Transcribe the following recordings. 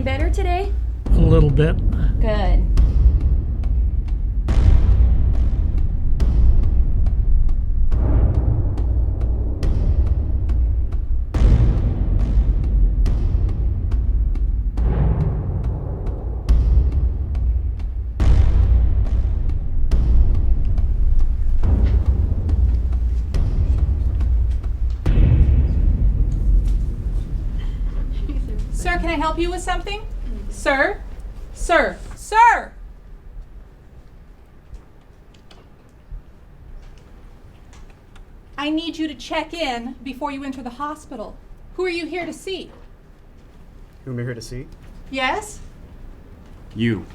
feeling better today? A little bit. Good. Sir, can I help you with something? Sir? Sir? Sir! I need you to check in before you enter the hospital. Who are you here to see? Who am I here to see? Yes? You.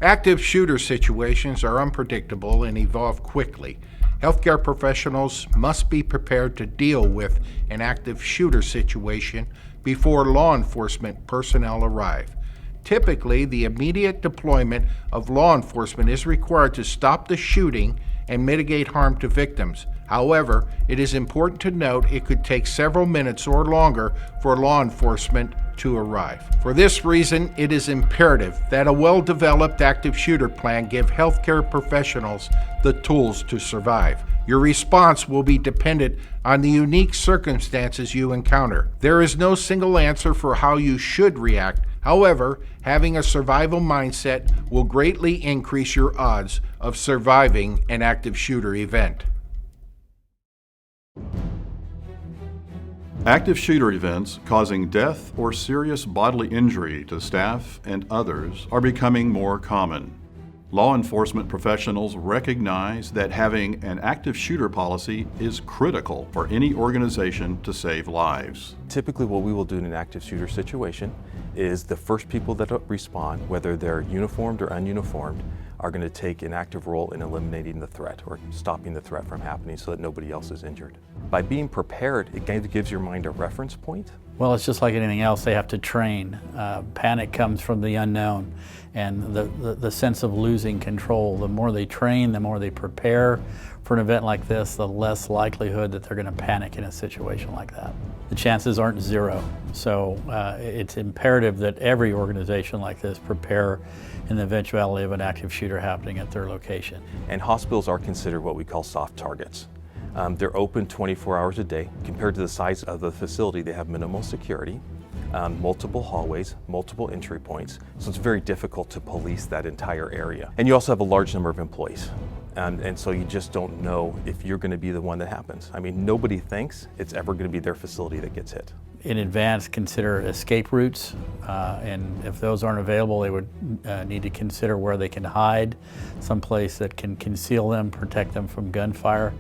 Active shooter situations are unpredictable and evolve quickly. Healthcare professionals must be prepared to deal with an active shooter situation before law enforcement personnel arrive. Typically, the immediate deployment of law enforcement is required to stop the shooting and mitigate harm to victims. However, it is important to note it could take several minutes or longer for law enforcement to arrive. For this reason, it is imperative that a well-developed active shooter plan give healthcare professionals the tools to survive. Your response will be dependent on the unique circumstances you encounter. There is no single answer for how you should react. However, having a survival mindset will greatly increase your odds of surviving an active shooter event. Active shooter events causing death or serious bodily injury to staff and others are becoming more common. Law enforcement professionals recognize that having an active shooter policy is critical for any organization to save lives. Typically what we will do in an active shooter situation is the first people that respond, whether they're uniformed or ununiformed, are going to take an active role in eliminating the threat or stopping the threat from happening so that nobody else is injured. By being prepared, it kind of gives your mind a reference point. Well, it's just like anything else, they have to train. Panic comes from the unknown and the sense of losing control. The more they train, the more they prepare for an event like this, the less likelihood that they're going to panic in a situation like that. The chances aren't zero. So it's imperative that every organization like this prepare in the eventuality of an active shooter happening at their location. And hospitals are considered what we call soft targets. They're open 24 hours a day. Compared to the size of the facility, they have minimal security, multiple hallways, multiple entry points, so it's very difficult to police that entire area. And you also have a large number of employees. And so you just don't know if you're going to be the one that happens. I mean, nobody thinks it's ever going to be their facility that gets hit. In advance, consider escape routes, and if those aren't available, they would need to consider where they can hide, someplace that can conceal them, protect them from gunfire,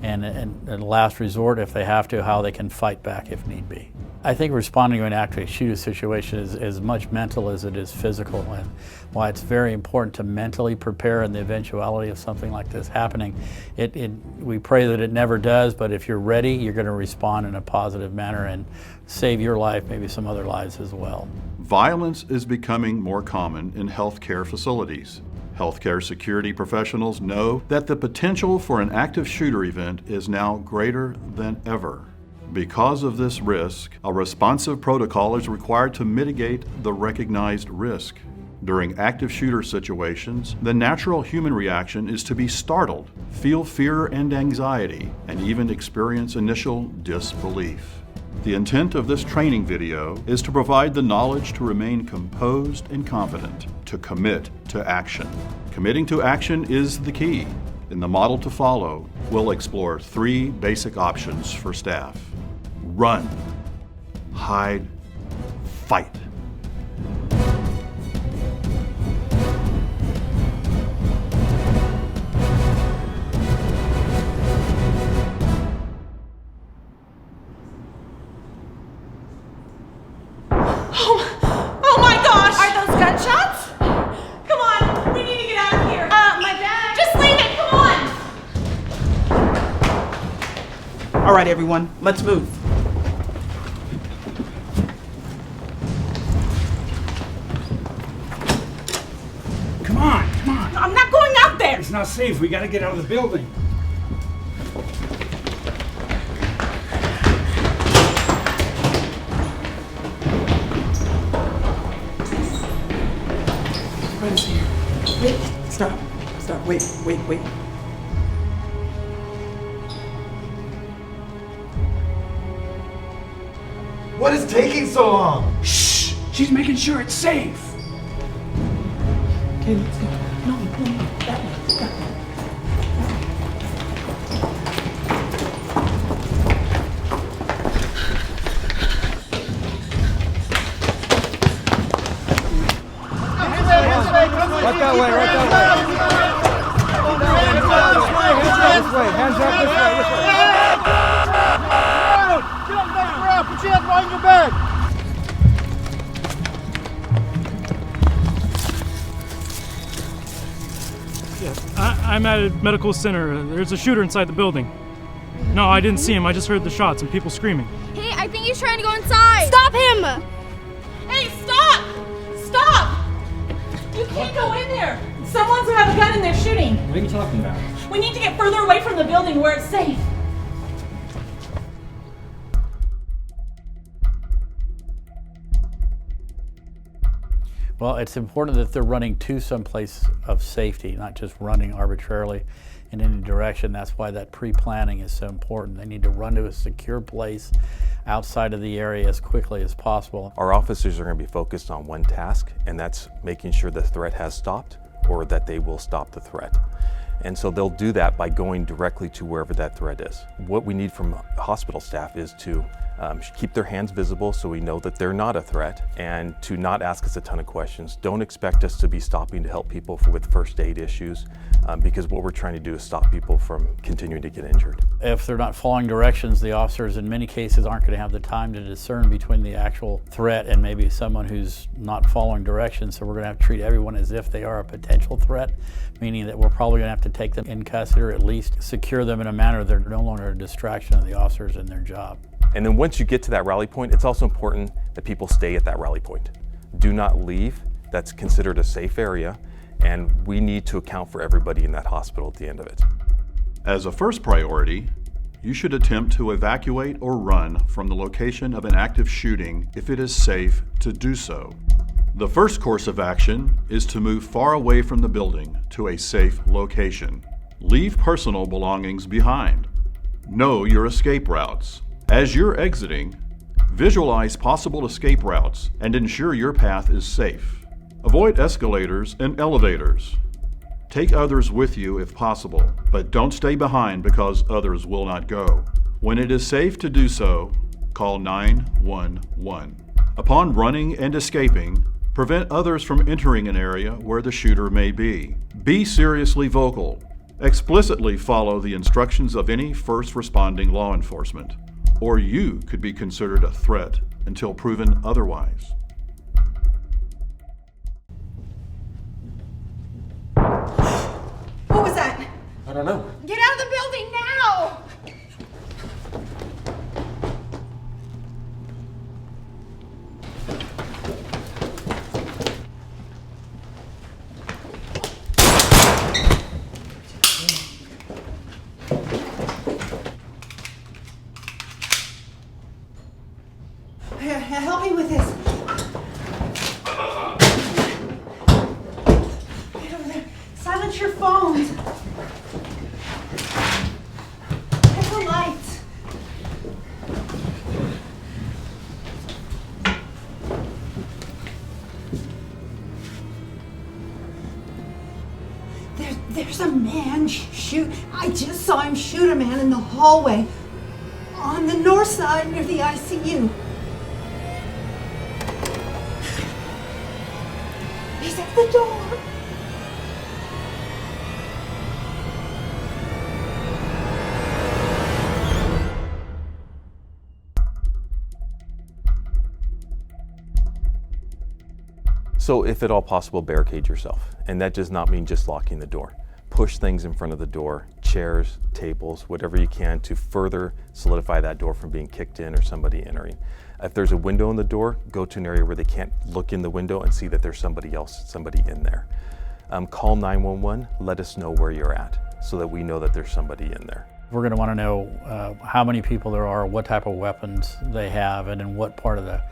and in last resort, if they have to, how they can fight back if need be. I think responding to an active shooter situation is as much mental as it is physical, and why it's very important to mentally prepare in the eventuality of something like this happening. We pray that it never does, but if you're ready, you're going to respond in a positive manner and save your life, maybe some other lives as well. Violence is becoming more common in healthcare facilities. Healthcare security professionals know that the potential for an active shooter event is now greater than ever. Because of this risk, a responsive protocol is required to mitigate the recognized risk. During active shooter situations, the natural human reaction is to be startled, feel fear and anxiety, and even experience initial disbelief. The intent of this training video is to provide the knowledge to remain composed and confident, to commit to action. Committing to action is the key. In the model to follow, we'll explore 3 basic options for staff. Run, hide, fight. Oh my gosh! Are those gunshots? Come on, we need to get out of here. My bag. Just leave it, come on! All right, everyone, let's move. Come on, come on. I'm not going out there. It's not safe. We gotta get out of the building. Right is here. Wait, stop, wait. What is taking so long? Shh! She's making sure it's safe. Okay, let's go. No, that way. Right that way, right that way. This way, hands up, this way, this way. Get up, make her out, put your hands behind your back. I'm at a medical center. There's a shooter inside the building. No, I didn't see him. I just heard the shots and people screaming. Hey, I think he's trying to go inside. Stop him! Hey, stop! Stop! You can't go in there. Someone's have a gun and they're shooting. What are you talking about? We need to get further away from the building where it's safe. Well, it's important that they're running to some place of safety, not just running arbitrarily in any direction. That's why that pre-planning is so important. They need to run to a secure place outside of the area as quickly as possible. Our officers are going to be focused on one task, and that's making sure the threat has stopped or that they will stop the threat. And so they'll do that by going directly to wherever that threat is. What we need from hospital staff is to keep their hands visible so we know that they're not a threat, and to not ask us a ton of questions. Don't expect us to be stopping to help people with first aid issues, because what we're trying to do is stop people from continuing to get injured. If they're not following directions, the officers in many cases aren't going to have the time to discern between the actual threat and maybe someone who's not following directions. So we're going to have to treat everyone as if they are a potential threat, meaning that we're probably going to have to take them in custody or at least secure them in a manner that they're no longer a distraction of the officers in their job. And then once you get to that rally point, it's also important that people stay at that rally point. Do not leave. That's considered a safe area, and we need to account for everybody in that hospital at the end of it. As a first priority, you should attempt to evacuate or run from the location of an active shooting if it is safe to do so. The first course of action is to move far away from the building to a safe location. Leave personal belongings behind. Know your escape routes. As you're exiting, visualize possible escape routes and ensure your path is safe. Avoid escalators and elevators. Take others with you if possible, but don't stay behind because others will not go. When it is safe to do so, call 911. Upon running and escaping, prevent others from entering an area where the shooter may be. Be seriously vocal. Explicitly follow the instructions of any first responding law enforcement, or you could be considered a threat until proven otherwise. What was that? I don't know. Get out of the building now! Help me with this. Get over there. Silence your phones. Hit the lights. There's a man shoot. I just saw him shoot a man in the hallway on the north side near the ICU. He's at the door. So if at all possible, barricade yourself. And that does not mean just locking the door. Push things in front of the door, chairs, tables, whatever you can to further solidify that door from being kicked in or somebody entering. If there's a window in the door, go to an area where they can't look in the window and see that there's somebody in there. Call 911, let us know where you're at so that we know that there's somebody in there. We're going to want to know how many people there are, what type of weapons they have, and in what part of the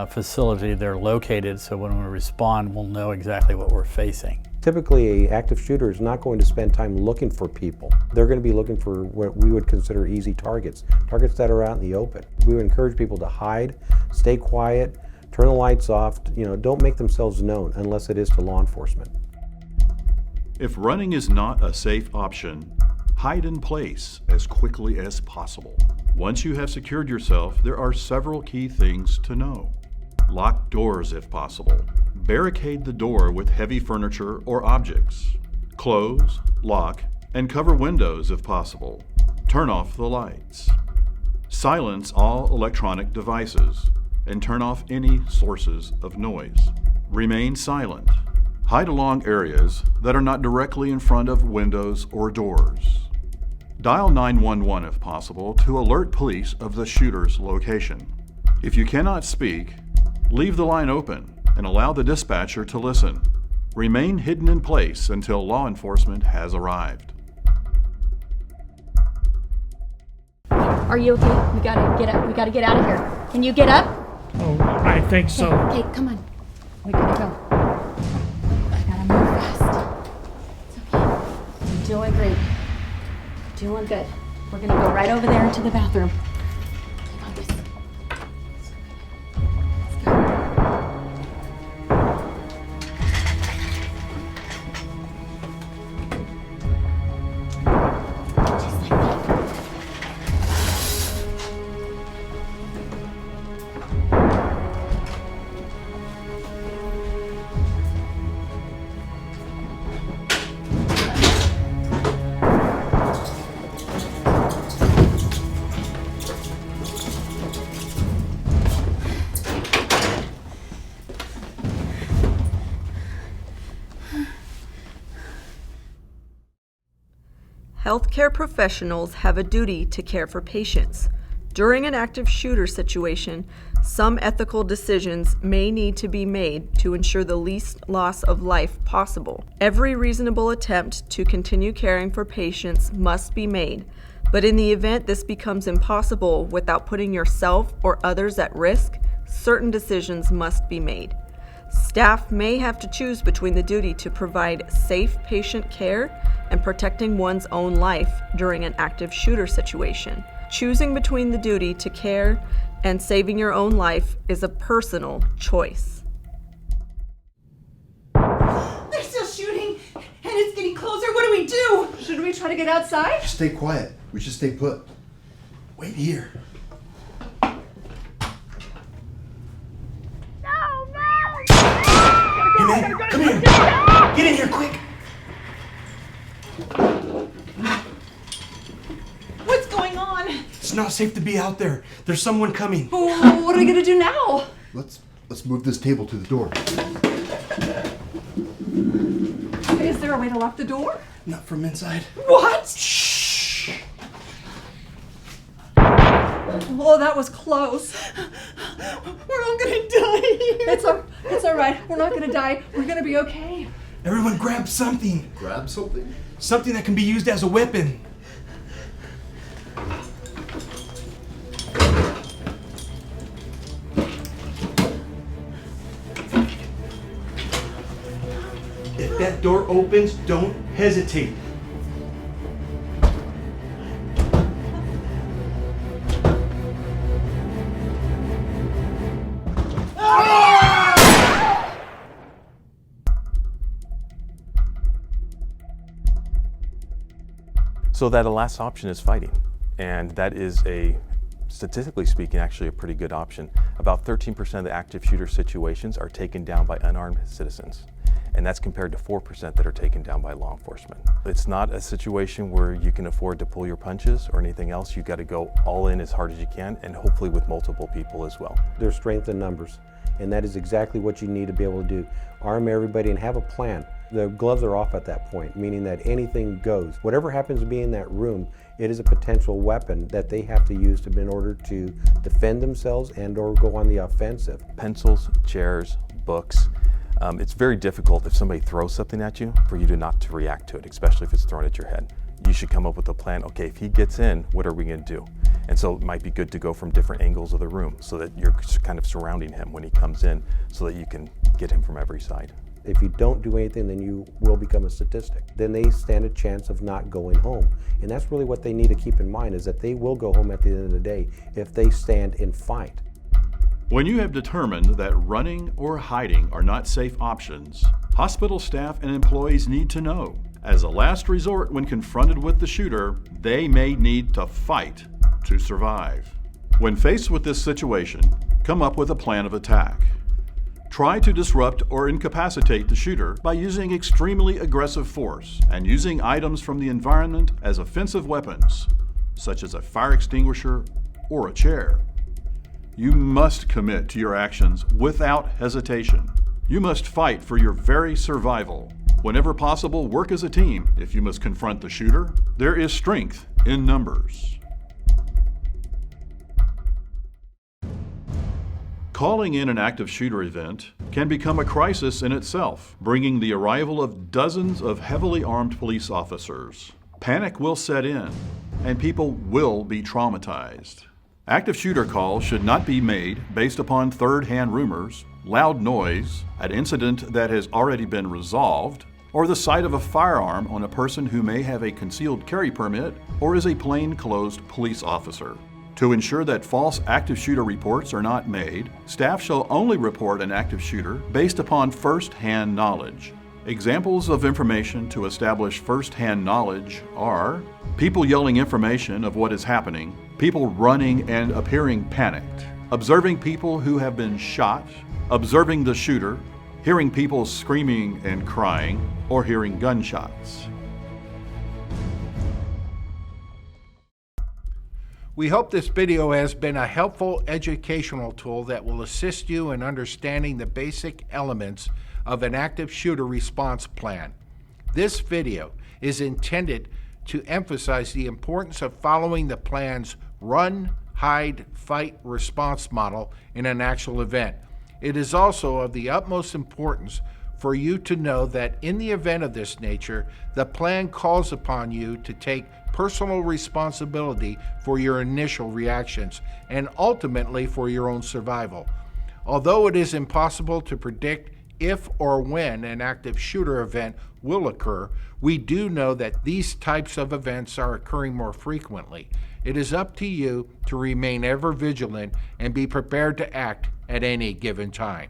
facility they're located, so when we respond, we'll know exactly what we're facing. Typically, an active shooter is not going to spend time looking for people. They're going to be looking for what we would consider easy targets, targets that are out in the open. We would encourage people to hide, stay quiet, turn the lights off, don't make themselves known unless it is to law enforcement. If running is not a safe option, hide in place as quickly as possible. Once you have secured yourself, there are several key things to know. Lock doors if possible. Barricade the door with heavy furniture or objects. Close, lock, and cover windows if possible. Turn off the lights. Silence all electronic devices and turn off any sources of noise. Remain silent. Hide along areas that are not directly in front of windows or doors. Dial 911 if possible to alert police of the shooter's location. If you cannot speak, leave the line open and allow the dispatcher to listen. Remain hidden in place until law enforcement has arrived. Are you okay? We gotta get up. We gotta get out of here. Can you get up? Oh, I think so. Okay, come on. We gotta go. I gotta move fast. It's okay. You're doing great. Doing good. We're gonna go right over there into the bathroom. Come on, Grace. Let's go. Just like that. Healthcare professionals have a duty to care for patients. During an active shooter situation, some ethical decisions may need to be made to ensure the least loss of life possible. Every reasonable attempt to continue caring for patients must be made, but in the event this becomes impossible without putting yourself or others at risk, certain decisions must be made. Staff may have to choose between the duty to provide safe patient care and protecting one's own life during an active shooter situation. Choosing between the duty to care and saving your own life is a personal choice. They're still shooting, and it's getting closer. What do we do? Should we try to get outside? Stay quiet. We should stay put. Wait here. Hey man, come here. Get in here quick. What's going on? It's not safe to be out there. There's someone coming. Oh, what are we gonna do now? Let's move this table to the door. Is there a way to lock the door? Not from inside. What? Shh. Oh, that was close. We're all gonna die here. It's all right. We're not gonna die. We're gonna be okay. Everyone grab something. Grab something? Something that can be used as a weapon. If that door opens, don't hesitate. So that last option is fighting, and that is statistically speaking, actually a pretty good option. About 13% of the active shooter situations are taken down by unarmed citizens, and that's compared to 4% that are taken down by law enforcement. It's not a situation where you can afford to pull your punches or anything else. You've got to go all in as hard as you can, and hopefully with multiple people as well. There's strength in numbers, And that is exactly what you need to be able to do. Arm everybody and have a plan. The gloves are off at that point, meaning that anything goes. Whatever happens to be in that room, it is a potential weapon that they have to use in order to defend themselves and or go on the offensive. Pencils, chairs, books. It's very difficult if somebody throws something at you for you not to react to it, especially if it's thrown at your head. You should come up with a plan. Okay, if he gets in, what are we going to do? And so it might be good to go from different angles of the room so that you're kind of surrounding him when he comes in so that you can get him from every side. If you don't do anything, then you will become a statistic. Then they stand a chance of not going home. And that's really what they need to keep in mind, is that they will go home at the end of the day if they stand and fight. When you have determined that running or hiding are not safe options, hospital staff and employees need to know. As a last resort, when confronted with the shooter, they may need to fight to survive. When faced with this situation, come up with a plan of attack. Try to disrupt or incapacitate the shooter by using extremely aggressive force and using items from the environment as offensive weapons, such as a fire extinguisher or a chair. You must commit to your actions without hesitation. You must fight for your very survival. Whenever possible, work as a team. If you must confront the shooter, there is strength in numbers. Calling in an active shooter event can become a crisis in itself, bringing the arrival of dozens of heavily armed police officers. Panic will set in, and people will be traumatized. Active shooter calls should not be made based upon third-hand rumors, loud noise, an incident that has already been resolved, or the sight of a firearm on a person who may have a concealed carry permit or is a plainclothes police officer. To ensure that false active shooter reports are not made, staff shall only report an active shooter based upon first-hand knowledge. Examples of information to establish first-hand knowledge are people yelling information of what is happening, people running and appearing panicked, observing people who have been shot, observing the shooter, hearing people screaming and crying, or hearing gunshots. We hope this video has been a helpful educational tool that will assist you in understanding the basic elements of an active shooter response plan. This video is intended to emphasize the importance of following the plan's run, hide, fight response model in an actual event. It is also of the utmost importance for you to know that in the event of this nature, the plan calls upon you to take personal responsibility for your initial reactions and ultimately for your own survival. Although it is impossible to predict if or when an active shooter event will occur, we do know that these types of events are occurring more frequently. It is up to you to remain ever vigilant and be prepared to act at any given time.